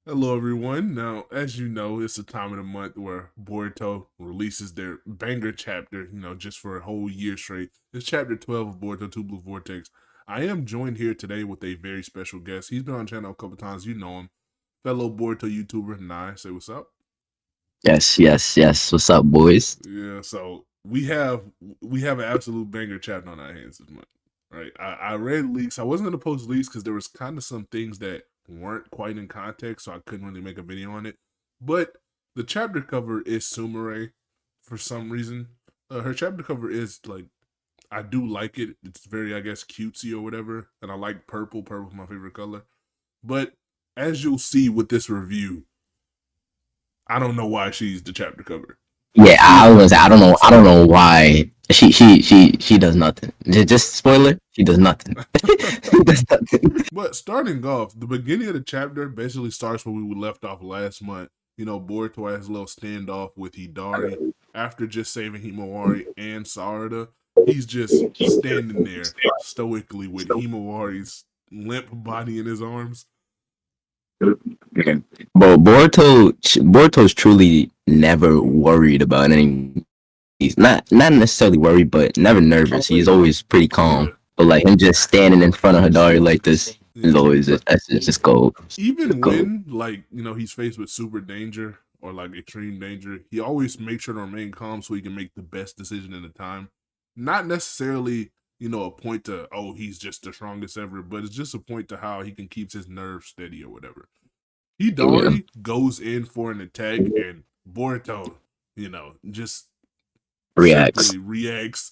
Hello, everyone. Now, as you know, it's the time of the month where Boruto releases their banger chapter, just for a whole year straight. It's chapter 12 of Boruto 2 Blue Vortex. I am joined here today with a very special guest. He's been on the channel a couple times. You know him. Fellow Boruto YouTuber, Nye. Say what's up. Yes, yes, yes. What's up, boys? Yeah, so we have an absolute banger chapter on our hands this month. Right. I read leaks. I wasn't gonna post leaks because there was kind of some things that weren't quite in context, so I couldn't really make a video on it. But the chapter cover is Sumire for some reason. Her chapter cover is like I do like it. It's very, I guess, cutesy or whatever, and I like purple. Purple's my favorite color. But as you'll see with this review, I don't know why she's the chapter cover. Yeah, I was. I don't know. I don't know why she does nothing. Just spoiler. She does nothing. She does nothing. But starting off, the beginning of the chapter basically starts where we left off last month. Boruto has a little standoff with Hidari after just saving Himawari and Sarada. He's just standing there stoically with Himawari's limp body in his arms. But Boruto's truly never worried about anything. He's not necessarily worried, but never nervous. He's always pretty calm. Yeah. But like him just standing in front of Hidari like this is Yeah. always that's just gold. Even Gold. when he's faced with super danger or like extreme danger, he always makes sure to remain calm so he can make the best decision in the time. Not necessarily, a point to, oh, he's just the strongest ever, but it's just a point to how he can keep his nerves steady or whatever. Hidari goes in for an attack and Boruto, just Reacts. simply reacts.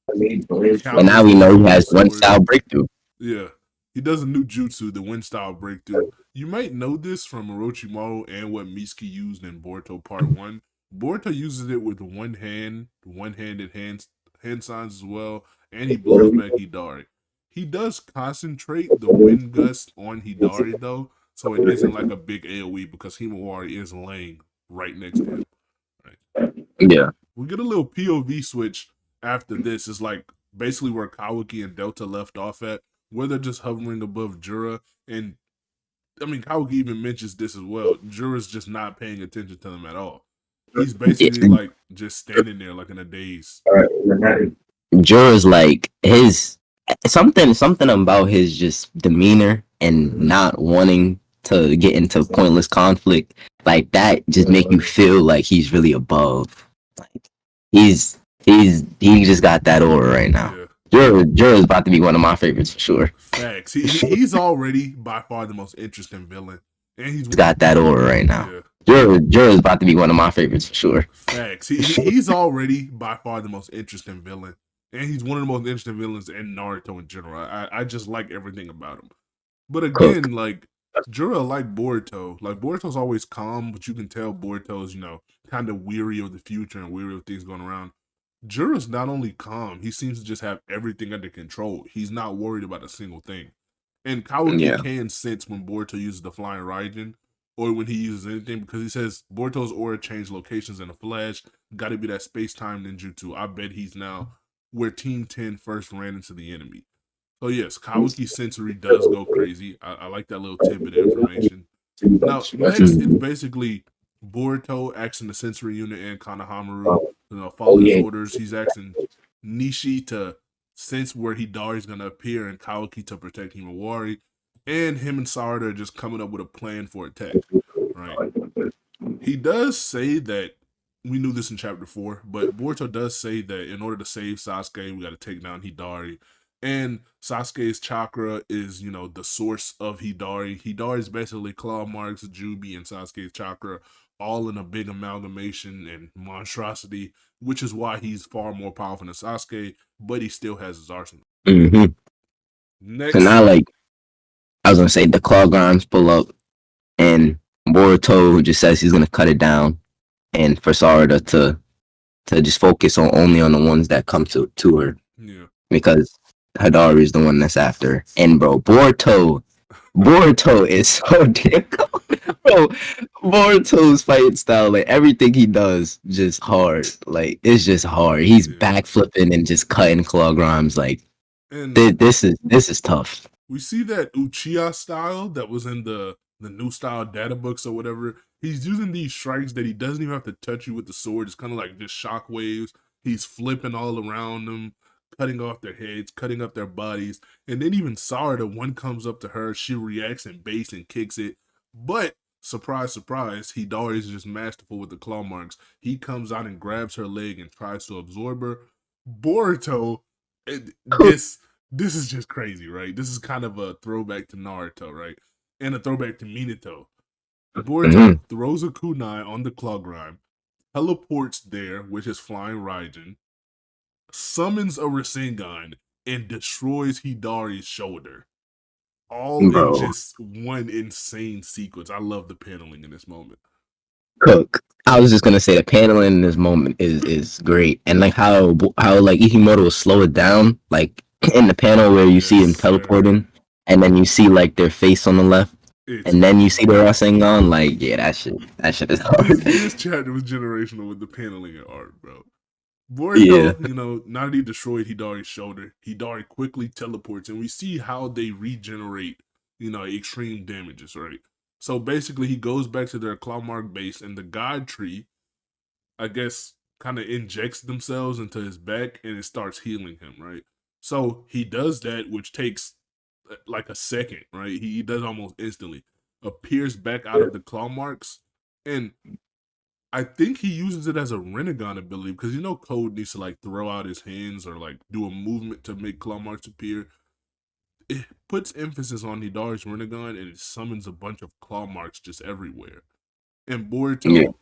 And now we know he has one style breakthrough. Yeah. He does a new jutsu, the wind style breakthrough. You might know this from Orochimaru and what Mitsuki used in Boruto Part 1. Boruto uses it with one-handed hand signs as well, and he blows back Hidari. He does concentrate the wind gust on Hidari though, so it isn't like a big AoE because Himawari is laying right next to him. Right. Yeah. We get a little POV switch after this. It's like basically where Kawaki and Delta left off at, where they're just hovering above Jura. And I mean, Kawaki even mentions this as well. Jura's just not paying attention to them at all. He's basically like just standing there like in a daze. Jura's like his something about his just demeanor and not wanting to get into pointless conflict like that just make you feel like he's really above. Like he just got that aura right now. Yeah. Jura's about to be one of my favorites for sure. Facts. He's already by far the most interesting villain, and he's got that aura right now. Yeah. Jura's about to be one of my favorites for sure. Facts. He's already by far the most interesting villain, and he's one of the most interesting villains in Naruto in general. I just like everything about him. But again, like Jura, like Boruto's always calm, but you can tell Boruto's, kind of weary of the future and weary of things going around. Jura's not only calm, he seems to just have everything under control. He's not worried about a single thing. And Kawaki can sense when Boruto uses the flying Raijin or when he uses anything because he says Boruto's aura changed locations in a flash. Got to be that space-time ninjutsu. I bet he's now where Team 10 first ran into the enemy. So yes, Kawaki's sensory does go crazy. I like that little tidbit of information. Now, next, it's basically Boruto asking the sensory unit and Kanahamaru follow his orders. He's asking Nishi to sense where Hidari's going to appear and Kawaki to protect Himawari. And him and Sarada are just coming up with a plan for attack. Right. He does say that, we knew this in chapter 4, but Boruto does say that in order to save Sasuke, we got to take down Hidari. And Sasuke's chakra is, the source of Hidari. Hidari is basically claw marks, Jubi, and Sasuke's chakra, all in a big amalgamation and monstrosity, which is why he's far more powerful than Sasuke, but he still has his arsenal. Mm-hmm. Next, so now, I was gonna say, the claw grimes pull up, and Boruto just says he's gonna cut it down, and for Sarada to just focus only on the ones that come to her. Yeah. Because Hidari is the one that's after. And bro, Boruto is so damn cool. Bro, Boruto's fighting style, like everything he does, just hard. Like it's just hard. He's backflipping and just cutting claw grimes. Like this is tough. We see that Uchiha style that was in the the new style data books or whatever. He's using these strikes that he doesn't even have to touch you with the sword. It's kind of like just shock waves. He's flipping all around them, cutting off their heads, cutting up their bodies. And then even Sarada, one comes up to her, she reacts in base and kicks it. But surprise, surprise, Hidari is just masterful with the claw marks. He comes out and grabs her leg and tries to absorb her. Boruto, this is just crazy, right? This is kind of a throwback to Naruto, right? And a throwback to Minato. Boruto throws a kunai on the claw grime, teleports there with his flying Raijin, summons a Rasengan, and destroys Hidari's shoulder. All in just one insane sequence. I love the paneling in this moment. Cook. I was just gonna say the paneling in this moment is great, and like how like Ikimoto will slow it down, like in the panel where you see him teleporting, and then you see like their face on the left, and then you see the Rasengan. Like, yeah, that shit is hard. This chapter was generational with the paneling and art, bro. Boruto, you know, now that he destroyed Hidari's shoulder, Hidari quickly teleports, and we see how they regenerate, you know, extreme damages, right? So basically, he goes back to their claw mark base, and the God Tree, I guess, kind of injects themselves into his back, and it starts healing him, right? So he does that, which takes like a second, right? He does almost instantly. Appears back out of the claw marks, and I think he uses it as a Rinnegan ability because you know Code needs to like throw out his hands or like do a movement to make claw marks appear. It puts emphasis on Hidari's Rinnegan and it summons a bunch of claw marks just everywhere. And Boruto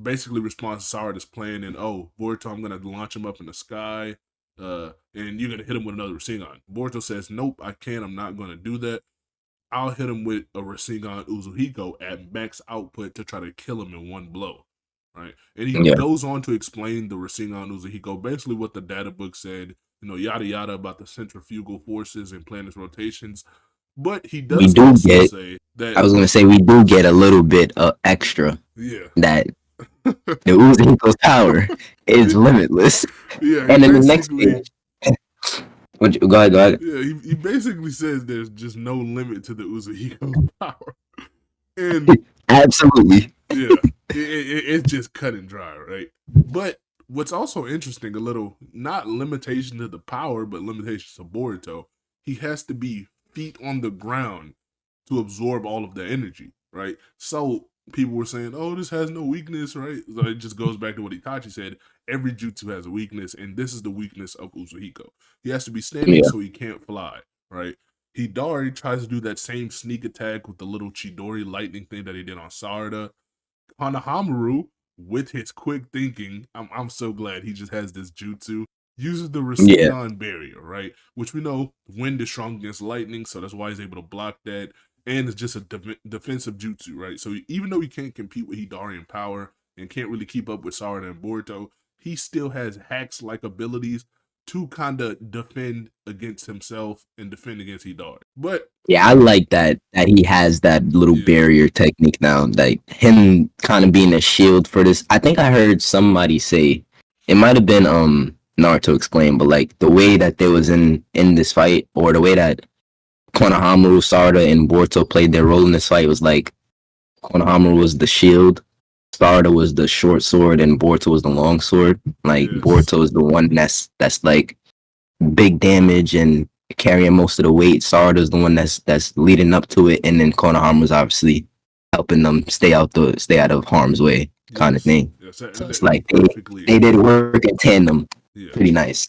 basically responds to Sarada's plan and Boruto, I'm gonna launch him up in the sky, and you're gonna hit him with another Rasengan. Boruto says, nope, I can't, I'm not gonna do that. I'll hit him with a Rasengan Uzuhiko at max output to try to kill him in one blow. Right, and he goes on to explain the Rasengan Uzumaki, basically what the data book said, you know, yada yada about the centrifugal forces and planets' rotations. But he does also say that I was gonna say we do get a little bit extra. Yeah, that the Uzumiko's power is limitless. Yeah, and in the next page, go ahead. Yeah, he basically says there's just no limit to the Uzumiko's power, and absolutely, yeah. It's just cut and dry, right? But what's also interesting, a little, not limitation to the power, but limitations to Boruto, he has to be feet on the ground to absorb all of the energy, right? So people were saying, oh, this has no weakness, right? So it just goes back to what Itachi said. Every jutsu has a weakness, and this is the weakness of Uzuhiko. He has to be standing so he can't fly, right? Hidari tries to do that same sneak attack with the little Chidori lightning thing that he did on Sarada. Konohamaru, with his quick thinking, I'm so glad he just has this jutsu, uses the Rasengan barrier, right? Which we know wind is strong against lightning, so that's why he's able to block that. And it's just a defensive jutsu, right? So even though he can't compete with Hidari in power and can't really keep up with Sarada and Boruto, he still has hacks-like abilities to kind of defend against himself and defend against Hidari. But yeah, I like that he has that little barrier technique now, like him kind of being a shield for this. I think I heard somebody say, it might have been Naruto explain, but like the way that they was in this fight, or the way that Konohamaru, Sarada, and Boruto played their role in this fight was like Konohamaru was the shield, Sarada was the short sword, and Boruto was the long sword. Like Boruto is the one that's like big damage and carrying most of the weight. Sarada is the one that's leading up to it, and then Konohamaru is obviously helping them stay out of harm's way, kind of thing. So it's like they did work in tandem. Pretty nice.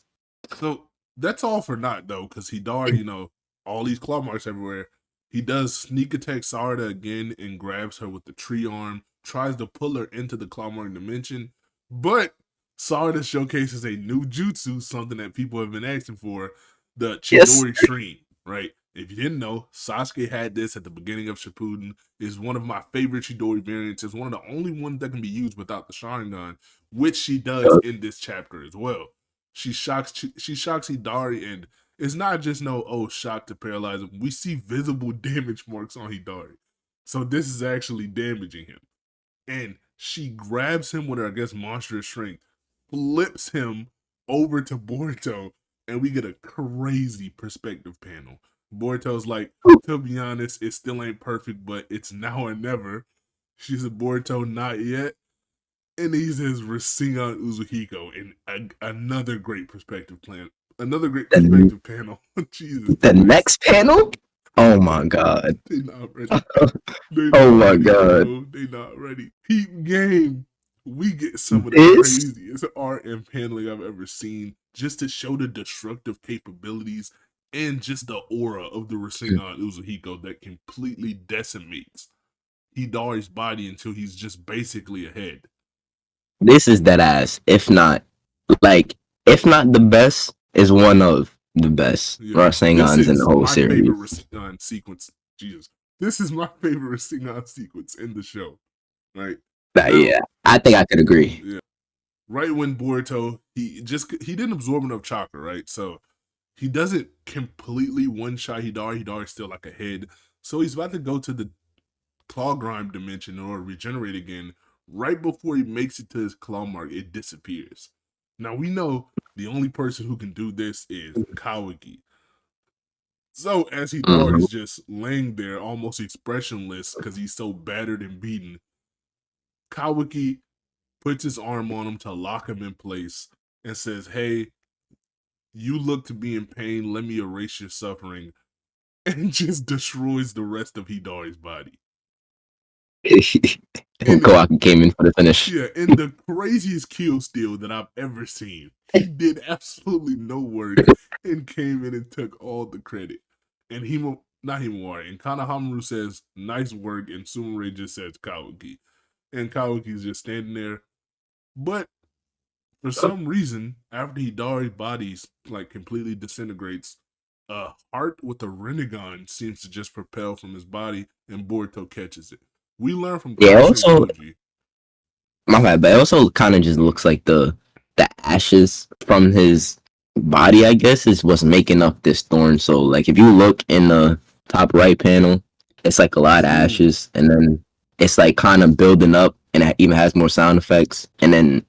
So that's all for naught though, because Hidari, you know, all these claw marks everywhere. He does sneak attack Sarada again and grabs her with the tree arm, tries to pull her into the claw mark dimension, but Sarada showcases a new jutsu, something that people have been asking for, the Chidori Stream, right? If you didn't know, Sasuke had this at the beginning of Shippuden. It's one of my favorite Chidori variants. It's one of the only ones that can be used without the Sharingan, which she does in this chapter as well. She shocks Hidari, and it's not just shock to paralyze him. We see visible damage marks on Hidari. So this is actually damaging him. And she grabs him with her, I guess, monstrous strength, flips him over to Boruto, and we get a crazy perspective panel Boruto's like, to be honest, it still ain't perfect, but it's now or never. She said, Boruto, not yet. And he says, Rasengan Uzuhiko, and another great perspective plan. Another great The, perspective panel. Jesus the Christ. next panel? Oh my god. They not ready. They Oh not my ready, god. bro. They not ready. Peep game. We get some of the This craziest art and paneling I've ever seen, just to show the destructive capabilities and just the aura of the Rasengan Uzuhiko that completely decimates Hidari's body until he's just basically a head. this is that ass. Like, if not the best, is one of the best Yeah, this Rasengans in the is whole my favorite series. Rasengan sequence. Jesus, this is my favorite Rasengan sequence in the show. Right now, Yeah, I think I could agree. yeah, right when Boruto he didn't absorb enough chakra, right? So he doesn't completely one shot Hidari. Hidari's still like a head, so he's about to go to the claw grime dimension in order to regenerate again. Right before he makes it to his claw mark, it disappears. Now we know the only person who can do this is Kawaki. So as Hidari Mhm. is just laying there, almost expressionless because he's so battered and beaten, Kawaki puts his arm on him to lock him in place and says, "Hey, you look to be in pain. Let me erase your suffering," and just destroys the rest of Hidari's body. And Kawaki came in for the finish. yeah, in the craziest kill steal that I've ever seen, he did absolutely no work and came in and took all the credit. And not Himawari, and Kanahamaru says, "Nice work," and Sumire just says, "Kawaki." And Kawaki's just standing there. But for some reason, after Hidari's body like completely disintegrates, a heart with a Rinnegan seems to just propel from his body, and Boruto catches it. We learn from Yeah, Kasha and also Koji. my bad, but it also kind of just looks like the ashes from his body, I guess, is what's making up this thorn. So, like, if you look in the top right panel, it's like a lot of Ooh, ashes, and then it's like kind of building up, and it even has more sound effects. And then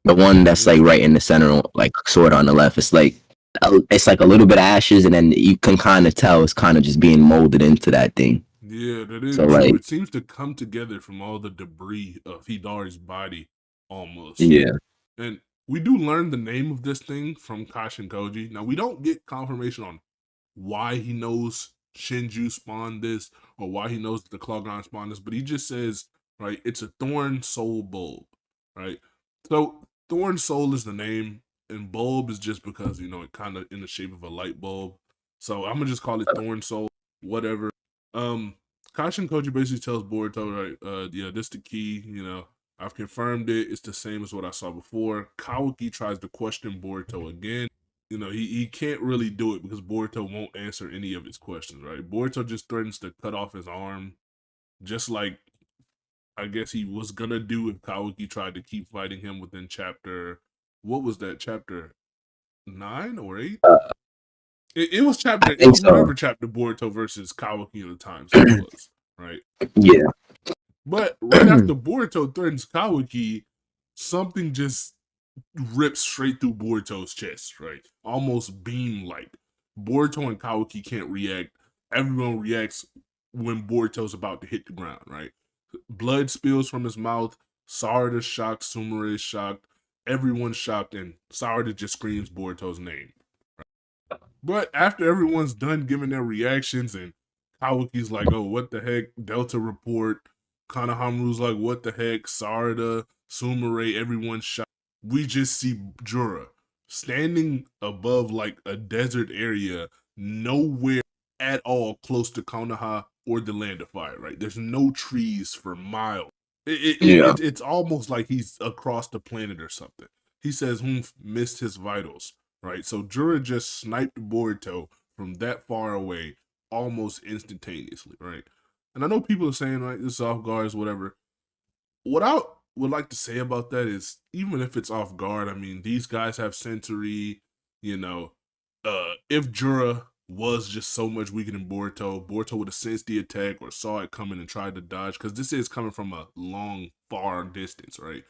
the one that's like yeah. right in the center, like sort of on the left, it's like a little bit of ashes, and then you can kind of tell it's kind of just being molded into that thing. Yeah, that is So, true. like, It seems to come together from all the debris of Hidari's body, almost. yeah, And we do learn the name of this thing from Kashin Koji. Now, we don't get confirmation on why he knows Shinju spawned this or why he knows that the Clawgon spawned this, but he just says, right, it's a Thorn Soul Bulb, right? So, Thorn Soul is the name, and Bulb is just because, it kind of in the shape of a light bulb. So, I'm going to just call it Thorn Soul, whatever. Um, Kashin Koji basically tells Boruto, right, yeah, this the key, I've confirmed it. It's the same as what I saw before. Kawaki tries to question Boruto again. He can't really do it because Boruto won't answer any of his questions, right? Boruto just threatens to cut off his arm, just like I guess he was gonna do if Kawaki tried to keep fighting him within chapter. What was that? Chapter 9 or 8? It was I chapter. It think was so. whatever chapter Boruto versus Kawaki in the time skip was, right? Yeah. But right after Boruto threatens Kawaki, something just rips straight through Boruto's chest, right? Almost beam like. Boruto and Kawaki can't react. Everyone reacts when Boruto's about to hit the ground, right? Blood spills from his mouth. Sarada's shocked. Sumire is shocked. Everyone's shocked, and Sarada just screams Boruto's name. But after everyone's done giving their reactions and Kawaki's like, "Oh, what the heck?" Delta report. Kanahamaru's like, "What the heck?" Sarada, Sumire, everyone's shot. We just see Jura standing above like a desert area, nowhere at all close to Konoha or the Land of Fire, right? There's no trees for miles. Yeah. It's almost like he's across the planet or something. He says Humph missed his vitals, right? So Jura just sniped Boruto from that far away almost instantaneously, right? And I know people are saying, right, this is off guards, whatever. What I would like to say about that is, even if it's off guard, I mean, these guys have sensory, you know, if Jura was just so much weaker than Boruto would have sensed the attack or saw it coming and tried to dodge, because this is coming from a long, far distance, right?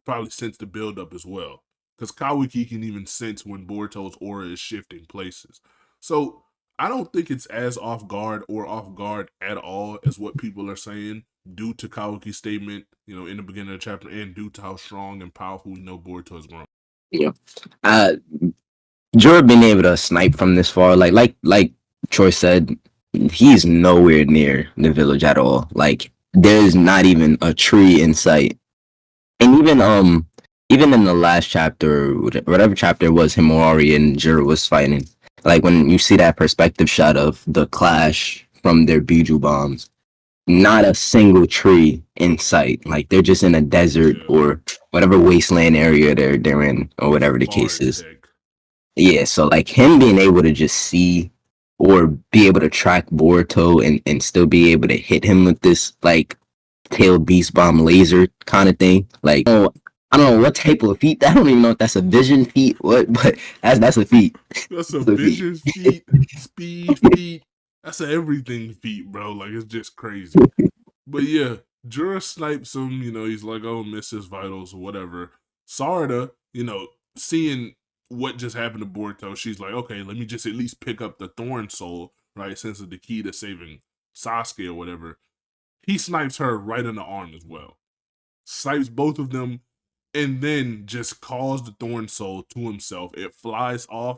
Probably sense the buildup as well. Because Kawaki can even sense when Boruto's aura is shifting places. So I don't think it's as off guard or off guard at all as what people are saying due to Kawaki's statement, in the beginning of the chapter, and due to how strong and powerful we know Boruto has grown. Yeah. Jura being able to snipe from this far, like Troy said, he's nowhere near the village at all. Like there's not even a tree in sight. And even in the last chapter, whatever chapter it was, Himawari and Jura was fighting. Like when you see that perspective shot of the clash from their Biju bombs, not a single tree in sight. Like they're just in a desert or whatever wasteland area they're in, or whatever the case is. Yeah, so like him being able to just see or be able to track Boruto and still be able to hit him with this like tail beast bomb laser kind of thing. Like I don't know what type of feat. I don't even know if that's a vision feat. What, but that's a feat. That's a vision feat, speed feat. That's an everything feat, bro. Like it's just crazy. But yeah, Jura snipes him. He's like, oh, miss his vitals or whatever. Sarada, seeing what just happened to Boruto, she's like, okay, let me just at least pick up the Thorn Soul, right? Since it's the key to saving Sasuke or whatever. He snipes her right in the arm as well. Snipes both of them, and then just calls the Thorn Soul to himself. It flies off.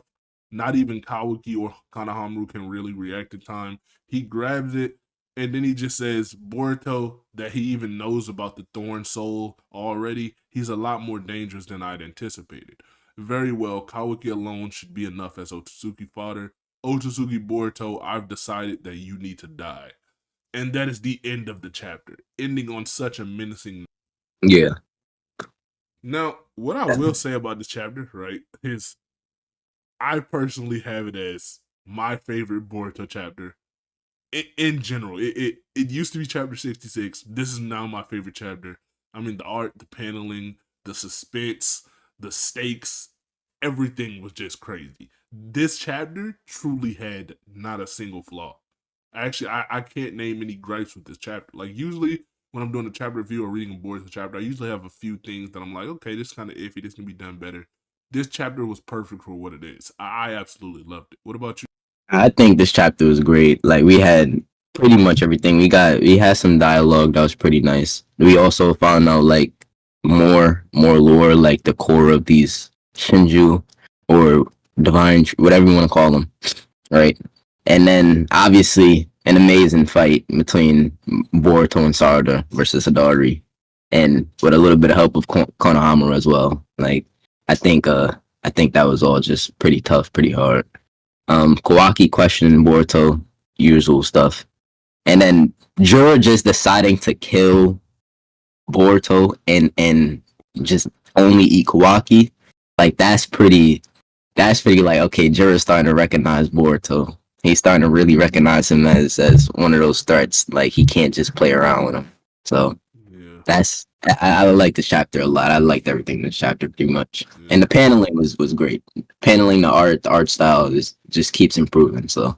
Not even Kawaki or Konohamaru can really react in time. He grabs it, and then he just says, Boruto, that he even knows about the Thorn Soul already, he's a lot more dangerous than I'd anticipated. Very well, Kawaki alone should be enough as Otsutsuki fodder. Otsutsuki Boruto, I've decided that you need to die. And that is the end of the chapter, ending on such a menacing note. Yeah. Now, what I will say about this chapter, right, is I personally have it as my favorite Boruto chapter. In general, it used to be chapter 66. This is now my favorite chapter. I mean, the art, the paneling, the suspense, the stakes, everything was just crazy. This chapter truly had not a single flaw. Actually, I can't name any gripes with this chapter. Like, usually when I'm doing a chapter review or reading a Boruto chapter, I usually have a few things that I'm like, okay, this is kind of iffy. This can be done better. This chapter was perfect for what it is. I absolutely loved it. What about you? I think this chapter was great. Like we had pretty much everything. We had some dialogue that was pretty nice. We also found out like more lore, like the core of these Shinju or divine, whatever you want to call them, right? And then obviously an amazing fight between Boruto and Sarada versus Hidari, and with a little bit of help of Konohamaru as well. Like I think that was all just pretty tough, pretty hard. Kawaki questioning Boruto, usual stuff. And then Jura just deciding to kill Boruto and just only eat Kawaki. Like that's pretty like, okay, Jura's starting to recognize Boruto. He's starting to really recognize him as one of those threats. Like he can't just play around with him. So that's I like this chapter a lot. I liked everything in this chapter pretty much. And the paneling was great. Paneling, the art style just keeps improving. So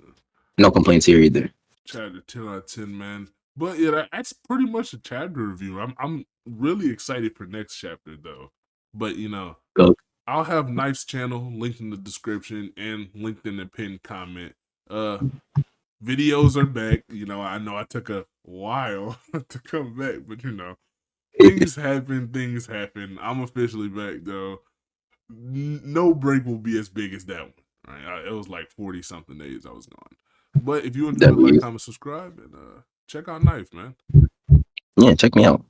no complaints here either. Chapter 10 out of 10, man. But yeah, that's pretty much a chapter review. I'm really excited for next chapter though. But Go. I'll have Knife's channel linked in the description and linked in the pinned comment. Videos are back. I know I took a while to come back, but things happen. I'm officially back though. No break will be as big as that one. Right? It was like 40 something days I was gone. But if you enjoyed, like, comment, subscribe, and check out Knife, man. Yeah, check me out.